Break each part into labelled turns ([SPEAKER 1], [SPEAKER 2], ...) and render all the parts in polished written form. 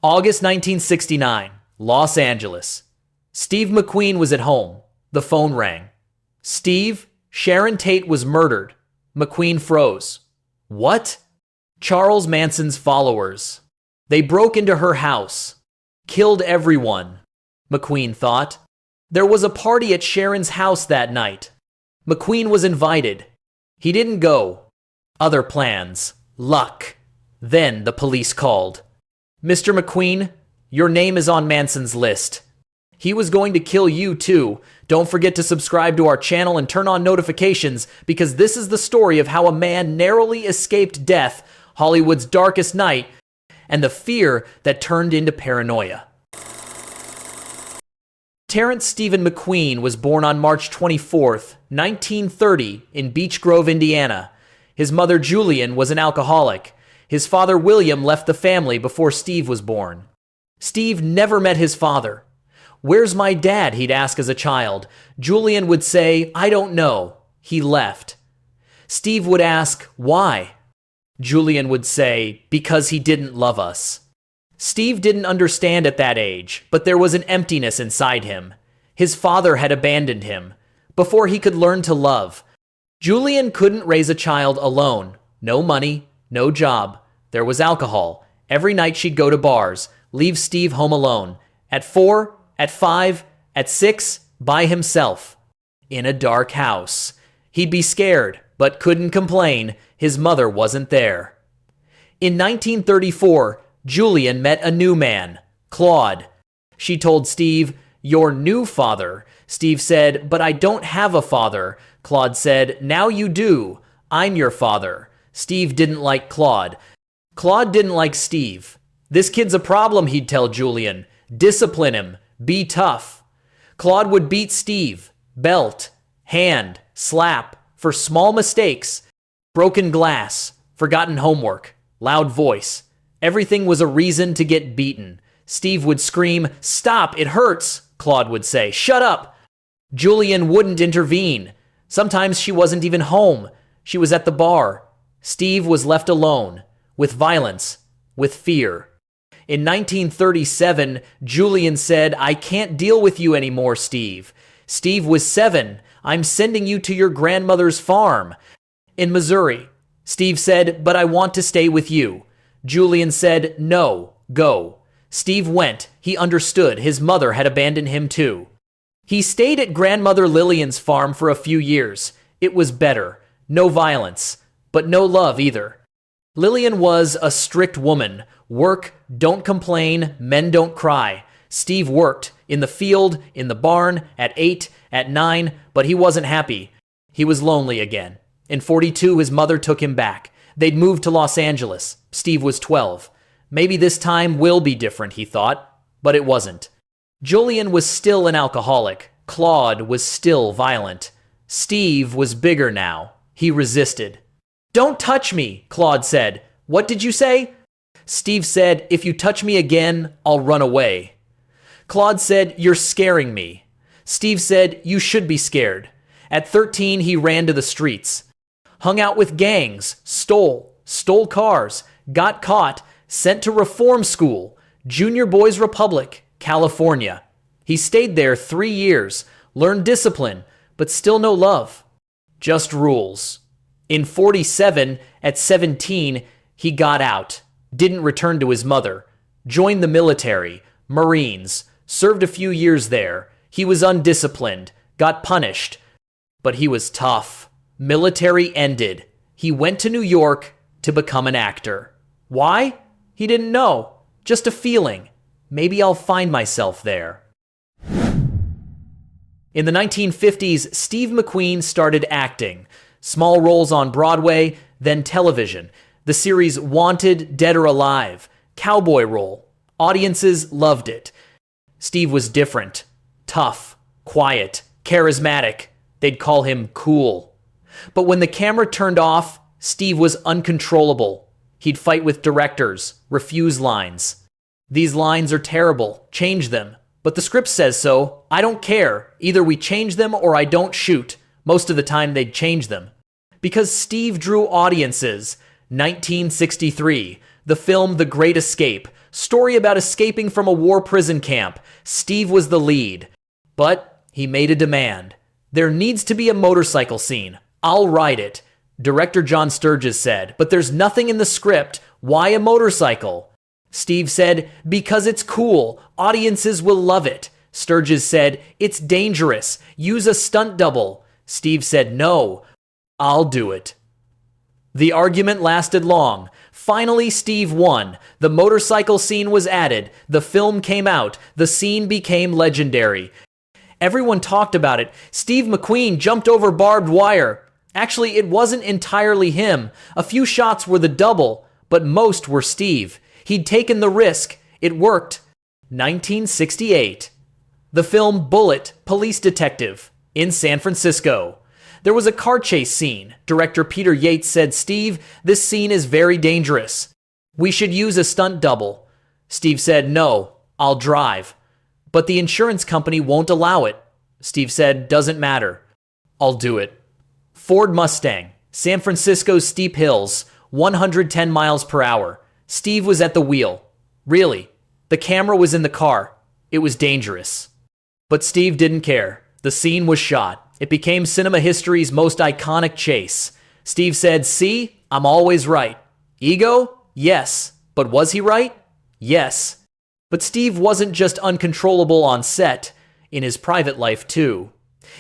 [SPEAKER 1] August 1969, Los Angeles. Steve McQueen was at home. The phone rang. Steve, Sharon Tate was murdered. McQueen froze. What? Charles Manson's followers. They broke into her house. Killed everyone, McQueen thought. There was a party at Sharon's house that night. McQueen was invited. He didn't go. Other plans. Luck. Then the police called. Mr. McQueen, your name is on Manson's list. He was going to kill you too. Don't forget to subscribe to our channel and turn on notifications, because this is the story of how a man narrowly escaped death, Hollywood's darkest night, and the fear that turned into paranoia. Terrence Stephen McQueen was born on March 24, 1930, in Beech Grove, Indiana. His mother, Julian, was an alcoholic. His father, William, left the family before Steve was born. Steve never met his father. "Where's my dad?" he'd ask as a child. Julian would say, "I don't know. He left." Steve would ask, "Why?" Julian would say, "Because he didn't love us." Steve didn't understand at that age, but there was an emptiness inside him. His father had abandoned him before he could learn to love. Julian couldn't raise a child alone. No money, no job. There was alcohol. Every night she'd go to bars, leave Steve home alone. At 4, at 5, at 6, by himself. In a dark house. He'd be scared, but couldn't complain. His mother wasn't there. In 1934, Julian met a new man, Claude. She told Steve, "Your new father." Steve said, "But I don't have a father." Claude said, "Now you do. I'm your father." Steve didn't like Claude. Claude didn't like Steve. "This kid's a problem," he'd tell Julian. "Discipline him. Be tough." Claude would beat Steve, belt, hand, slap, for small mistakes. Broken glass, forgotten homework, loud voice. Everything was a reason to get beaten. Steve would scream, "Stop, it hurts." Claude would say, "Shut up." Julian wouldn't intervene. Sometimes she wasn't even home. She was at the bar. Steve was left alone, with violence, with fear. In 1937, Julian said, "I can't deal with you anymore, Steve." Steve was 7. "I'm sending you to your grandmother's farm in Missouri." Steve said, "But I want to stay with you." Julian said, "No, go." Steve went. He understood. His mother had abandoned him too. He stayed at grandmother Lillian's farm for a few years. It was better. No violence, but no love either. Lillian was a strict woman. Work, don't complain, men don't cry. Steve worked, in the field, in the barn, at 8, at 9, but he wasn't happy. He was lonely again. In 42, his mother took him back. They'd moved to Los Angeles. Steve was 12. Maybe this time will be different, he thought, but it wasn't. Julian was still an alcoholic. Claude was still violent. Steve was bigger now. He resisted. "Don't touch me," Claude said. "What did you say?" Steve said, "If you touch me again, I'll run away." Claude said, "You're scaring me." Steve said, "You should be scared." At 13, he ran to the streets. Hung out with gangs, stole cars, got caught, sent to reform school, Junior Boys Republic, California. He stayed there 3 years, learned discipline, but still no love. Just rules. In 47, at 17, he got out, didn't return to his mother, joined the military, Marines, served a few years there. He was undisciplined, got punished, but he was tough. Military ended. He went to New York to become an actor. Why? He didn't know. Just a feeling. Maybe I'll find myself there. In the 1950s, Steve McQueen started acting. Small roles on Broadway, then television. The series Wanted, Dead or Alive. Cowboy role. Audiences loved it. Steve was different. Tough. Quiet. Charismatic. They'd call him cool. But when the camera turned off, Steve was uncontrollable. He'd fight with directors, refuse lines. "These lines are terrible. Change them." "But the script says so. I don't care. Either we change them or I don't shoot." Most of the time they'd change them. Because Steve drew audiences. 1963, The film The Great Escape, story about escaping from a war prison camp. Steve was the lead. But he made a demand. There needs to be a motorcycle scene. I'll write it. Director John Sturges said, but there's nothing in the script. Why a motorcycle? Steve said, because it's cool. Audiences will love it. Sturges said, it's dangerous. Use a stunt double. Steve said, no, I'll do it. The argument lasted long. Finally, Steve won. The motorcycle scene was added. The film came out. The scene became legendary. Everyone talked about it. Steve McQueen jumped over barbed wire. Actually, it wasn't entirely him. A few shots were the double, but most were Steve. He'd taken the risk. It worked. 1968. The film Bullet, Police Detective, in San Francisco. There was a car chase scene. Director Peter Yates said, Steve, this scene is very dangerous. We should use a stunt double. Steve said, no, I'll drive. But the insurance company won't allow it. Steve said, doesn't matter. I'll do it. Ford Mustang, San Francisco's steep hills, 110 miles per hour. Steve was at the wheel. Really, the camera was in the car. It was dangerous. But Steve didn't care. The scene was shot. It became cinema history's most iconic chase. Steve said, see, I'm always right. Ego? Yes. But was he right? Yes. But Steve wasn't just uncontrollable on set, in his private life too.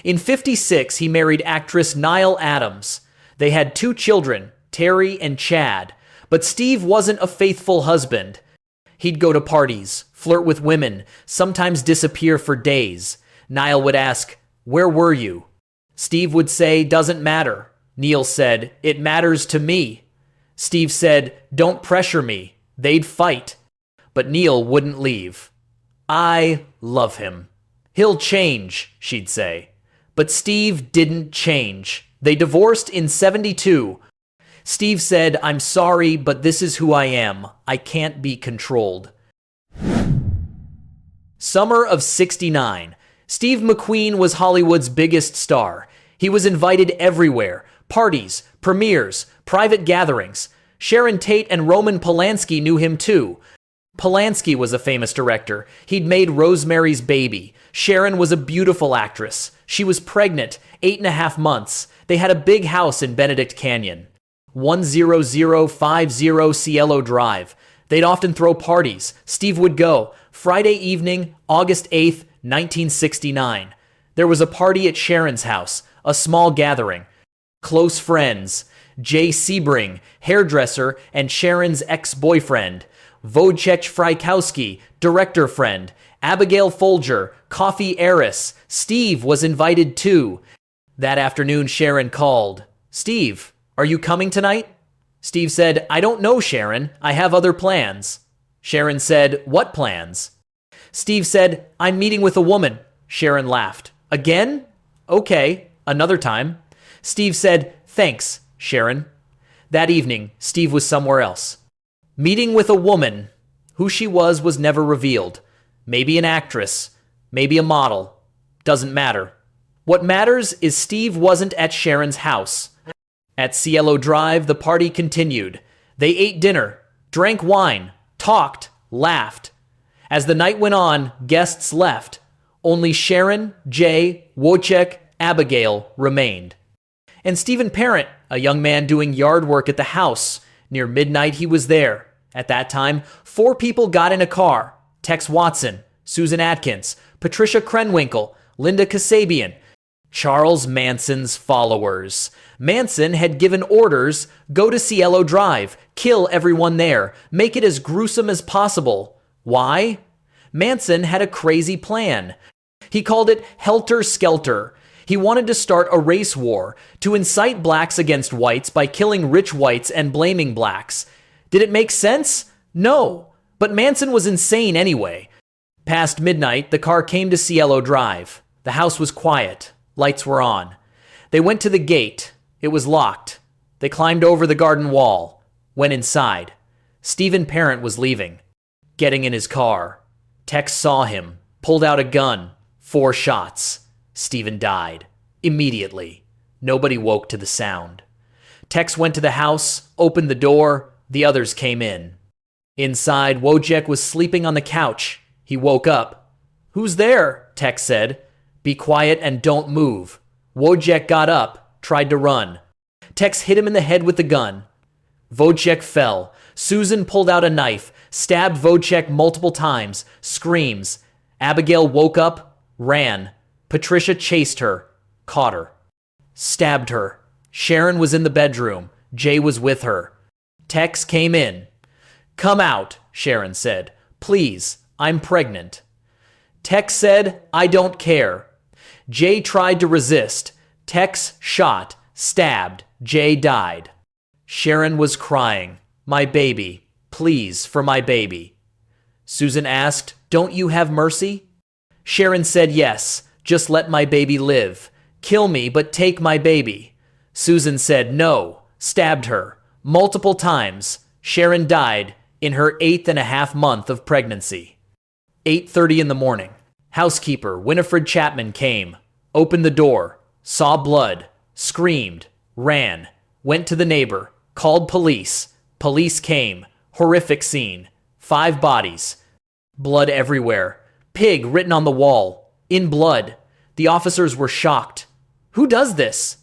[SPEAKER 1] In '56, he married actress Niall Adams. They had 2 children, Terry and Chad. But Steve wasn't a faithful husband. He'd go to parties, flirt with women, sometimes disappear for days. Niall would ask, where were you? Steve would say, doesn't matter. Neil said, it matters to me. Steve said, don't pressure me. They'd fight. But Neil wouldn't leave. I love him. He'll change, she'd say. But Steve didn't change. They divorced in '72. Steve said, I'm sorry, but this is who I am. I can't be controlled. Summer of '69. Steve McQueen was Hollywood's biggest star. He was invited everywhere. Parties, premieres, private gatherings. Sharon Tate and Roman Polanski knew him too. Polanski was a famous director. He'd made Rosemary's Baby. Sharon was a beautiful actress. She was pregnant, 8.5 months. They had a big house in Benedict Canyon. 10050 Cielo Drive. They'd often throw parties. Steve would go. Friday evening, August 8th, 1969. There was a party at Sharon's house, a small gathering. Close friends. Jay Sebring, hairdresser, and Sharon's ex-boyfriend. Wojciech Frykowski, director friend. Abigail Folger, coffee heiress. Steve was invited too. That afternoon, Sharon called. Steve, are you coming tonight? Steve said, I don't know, Sharon. I have other plans. Sharon said, what plans? Steve said, I'm meeting with a woman. Sharon laughed. Again? Okay, another time. Steve said, thanks, Sharon. That evening, Steve was somewhere else. Meeting with a woman. Who she was never revealed. Maybe an actress. Maybe a model. Doesn't matter. What matters is Steve wasn't at Sharon's house. At Cielo Drive, the party continued. They ate dinner, drank wine, talked, laughed. As the night went on, guests left. Only Sharon, Jay, Wojciech, Abigail remained. And Stephen Parent, a young man doing yard work at the house. Near midnight, he was there. At that time, 4 people got in a car. Tex Watson, Susan Atkins, Patricia Krenwinkel, Linda Kasabian, Charles Manson's followers. Manson had given orders, go to Cielo Drive, kill everyone there, make it as gruesome as possible. Why? Manson had a crazy plan. He called it Helter Skelter. He wanted to start a race war, to incite blacks against whites by killing rich whites and blaming blacks. Did it make sense? No. But Manson was insane anyway. Past midnight, the car came to Cielo Drive. The house was quiet. Lights were on. They went to the gate. It was locked. They climbed over the garden wall. Went inside. Stephen Parent was leaving. Getting in his car. Tex saw him. Pulled out a gun. 4 shots. Stephen died. Immediately. Nobody woke to the sound. Tex went to the house, opened the door. The others came in. Inside, Wojciech was sleeping on the couch. He woke up. "Who's there?" Tex said. "Be quiet and don't move." Wojciech got up, tried to run. Tex hit him in the head with the gun. Wojciech fell. Susan pulled out a knife, stabbed Wojciech multiple times, screams. Abigail woke up, ran. Patricia chased her, caught her. Stabbed her. Sharon was in the bedroom. Jay was with her. Tex came in. "Come out," Sharon said. "Please, I'm pregnant." Tex said, "I don't care." Jay tried to resist. Tex shot, stabbed. Jay died. Sharon was crying. "My baby. Please, for my baby." Susan asked, "Don't you have mercy?" Sharon said, "Yes, just let my baby live. Kill me, but take my baby." Susan said, "No," stabbed her. Multiple times. Sharon died in her 8.5 month of pregnancy. 8:30 in the morning. Housekeeper Winifred Chapman came, opened the door, saw blood, screamed, ran, went to the neighbor, called police. Police came. Horrific scene. 5 bodies. Blood everywhere. Pig written on the wall. In blood. The officers were shocked. Who does this?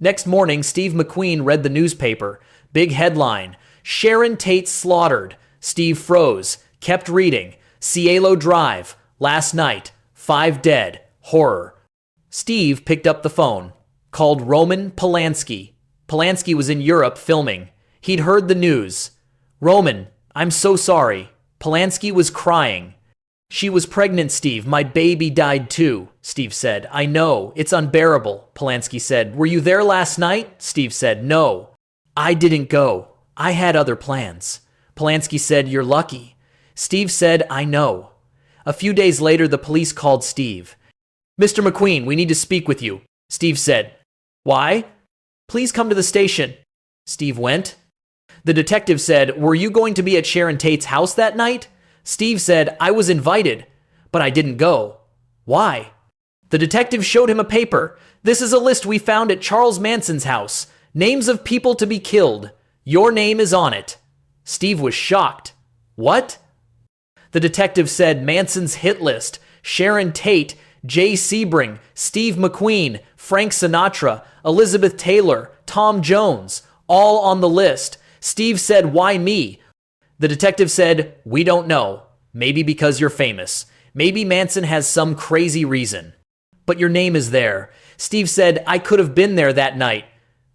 [SPEAKER 1] Next morning, Steve McQueen read the newspaper. Big headline. Sharon Tate slaughtered. Steve froze. Kept reading. Cielo Drive. Last night. 5 dead. Horror. Steve picked up the phone. Called Roman Polanski. Polanski was in Europe filming. He'd heard the news. "Roman, I'm so sorry." Polanski was crying. "She was pregnant, Steve. My baby died too," Steve said. "I know. It's unbearable," Polanski said. "Were you there last night?" Steve said. "No. I didn't go. I had other plans." Polanski said, "You're lucky." Steve said, "I know." A few days later, the police called Steve. "Mr. McQueen, we need to speak with you." Steve said. "Why?" "Please come to the station." Steve went. The detective said, "Were you going to be at Sharon Tate's house that night?" Steve said, "I was invited, but I didn't go." "Why?" The detective showed him a paper. "This is a list we found at Charles Manson's house. Names of people to be killed. Your name is on it." Steve was shocked. "What?" The detective said, "Manson's hit list. Sharon Tate, Jay Sebring, Steve McQueen, Frank Sinatra, Elizabeth Taylor, Tom Jones, all on the list." Steve said, "Why me?" The detective said, "We don't know. Maybe because you're famous. Maybe Manson has some crazy reason. But your name is there." Steve said, "I could have been there that night."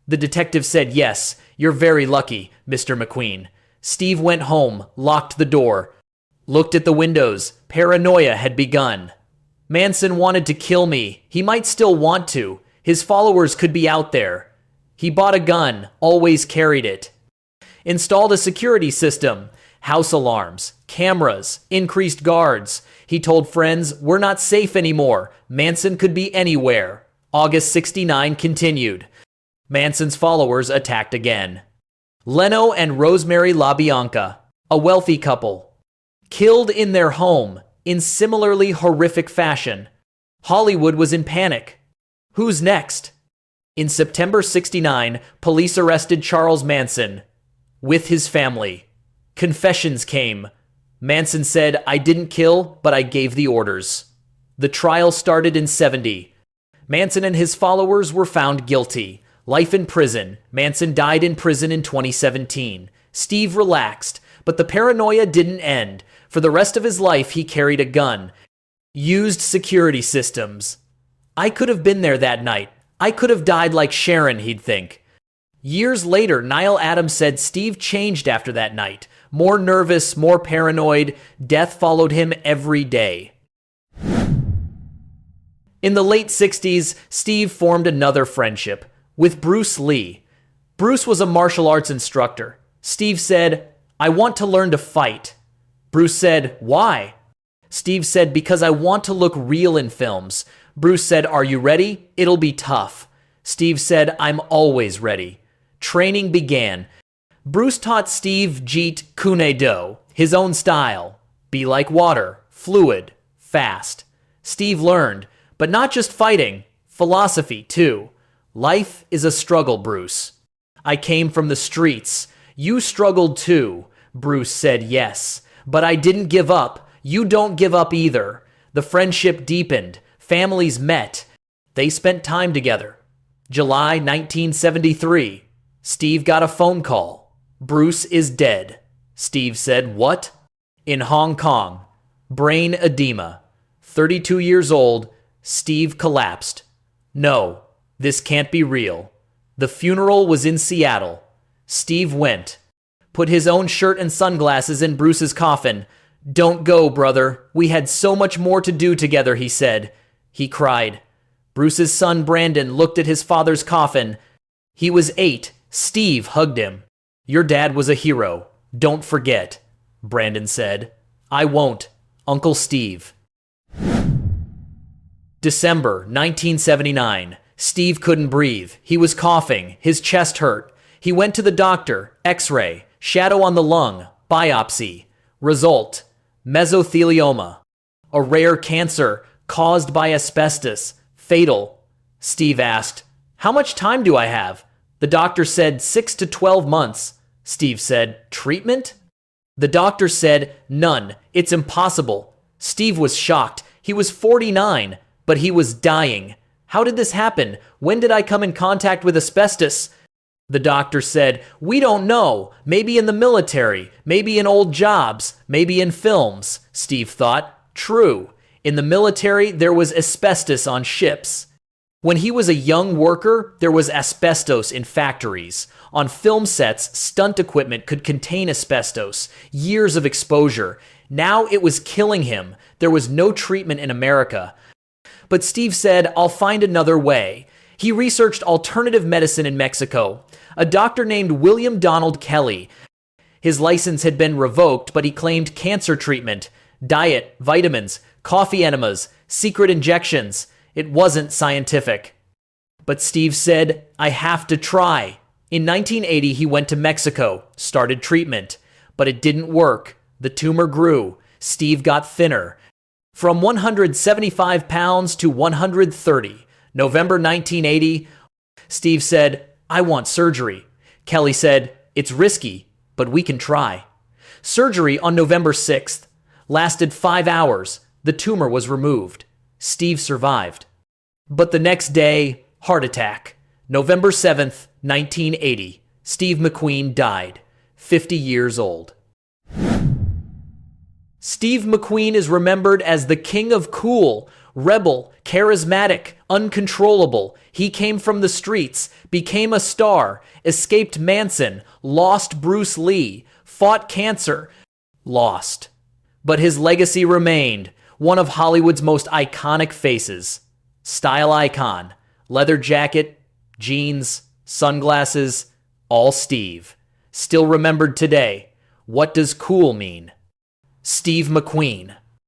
[SPEAKER 1] The detective said, "Yes, you're very lucky, Mr. McQueen." Steve went home, locked the door, looked at the windows. Paranoia had begun. Manson wanted to kill me. He might still want to. His followers could be out there. He bought a gun, always carried it. Installed a security system, house alarms, cameras, increased guards. He told friends, "We're not safe anymore. Manson could be anywhere." August 69 continued. Manson's followers attacked again. Leno and Rosemary LaBianca, a wealthy couple, killed in their home in similarly horrific fashion. Hollywood was in panic. Who's next? In September 69, police arrested Charles Manson with his family. Confessions came. Manson said, "I didn't kill, but I gave the orders." The trial started in 70. Manson and his followers were found guilty. Life in prison. Manson died in prison in 2017. Steve relaxed, but the paranoia didn't end. For the rest of his life, he carried a gun. Used security systems. "I could have been there that night. I could have died like Sharon," he'd think. Years later, Niall Adams said Steve changed after that night. More nervous, more paranoid. Death followed him every day. In the late 60s, Steve formed another friendship with Bruce Lee. Bruce was a martial arts instructor. Steve said, "I want to learn to fight." Bruce said, "Why?" Steve said, "Because I want to look real in films." Bruce said, "Are you ready? It'll be tough." Steve said, "I'm always ready." Training began. Bruce taught Steve Jeet Kune Do, his own style. Be like water, fluid, fast. Steve learned, but not just fighting, philosophy too. "Life is a struggle, Bruce. I came from the streets. You struggled too. Bruce said yes. But I didn't give up. You don't give up either. The friendship deepened. Families met. They spent time together. July 1973. Steve got a phone call. Bruce is dead. Steve said, "What?" In Hong Kong. Brain edema. 32 years old. Steve collapsed. No, this can't be real. The funeral was in Seattle. Steve went. Put his own shirt and sunglasses in Bruce's coffin. "Don't go, brother. We had so much more to do together," he said. He cried. Bruce's son Brandon looked at his father's coffin. He was 8. Steve hugged him. "Your dad was a hero. Don't forget," Brandon said. "I won't, Uncle Steve." December 1979. Steve couldn't breathe. He was coughing. His chest hurt. He went to the doctor. X-ray. Shadow on the lung. Biopsy. Result: mesothelioma. A rare cancer caused by asbestos. Fatal. Steve asked, "How much time do I have?" The doctor said 6 to 12 months. Steve said, "Treatment?" The doctor said, "None. It's impossible." Steve was shocked. He was 49, but he was dying. How did this happen? When did I come in contact with asbestos? The doctor said, "We don't know. Maybe in the military, maybe in old jobs, maybe in films." Steve thought, true. In the military, there was asbestos on ships. When he was a young worker, there was asbestos in factories. On film sets, stunt equipment could contain asbestos. Years of exposure. Now it was killing him. There was no treatment in America. But Steve said, "I'll find another way." He researched alternative medicine in Mexico. A doctor named William Donald Kelly. His license had been revoked, but he claimed cancer treatment, diet, vitamins, coffee enemas, secret injections. It wasn't scientific. But Steve said, "I have to try." In 1980, he went to Mexico, started treatment. But it didn't work. The tumor grew. Steve got thinner. From 175 pounds to 130. November 1980, Steve said, "I want surgery." Kelly said, "It's risky, but we can try." Surgery on November 6th lasted 5 hours. The tumor was removed. Steve survived. But the next day, heart attack. November 7th, 1980, Steve McQueen died, 50 years old. Steve McQueen is remembered as the king of cool, rebel, charismatic, uncontrollable. He came from the streets, became a star, escaped Manson, lost Bruce Lee, fought cancer, lost. But his legacy remained, one of Hollywood's most iconic faces. Style icon, leather jacket, jeans, sunglasses, all Steve. Still remembered today. What does cool mean? Steve McQueen.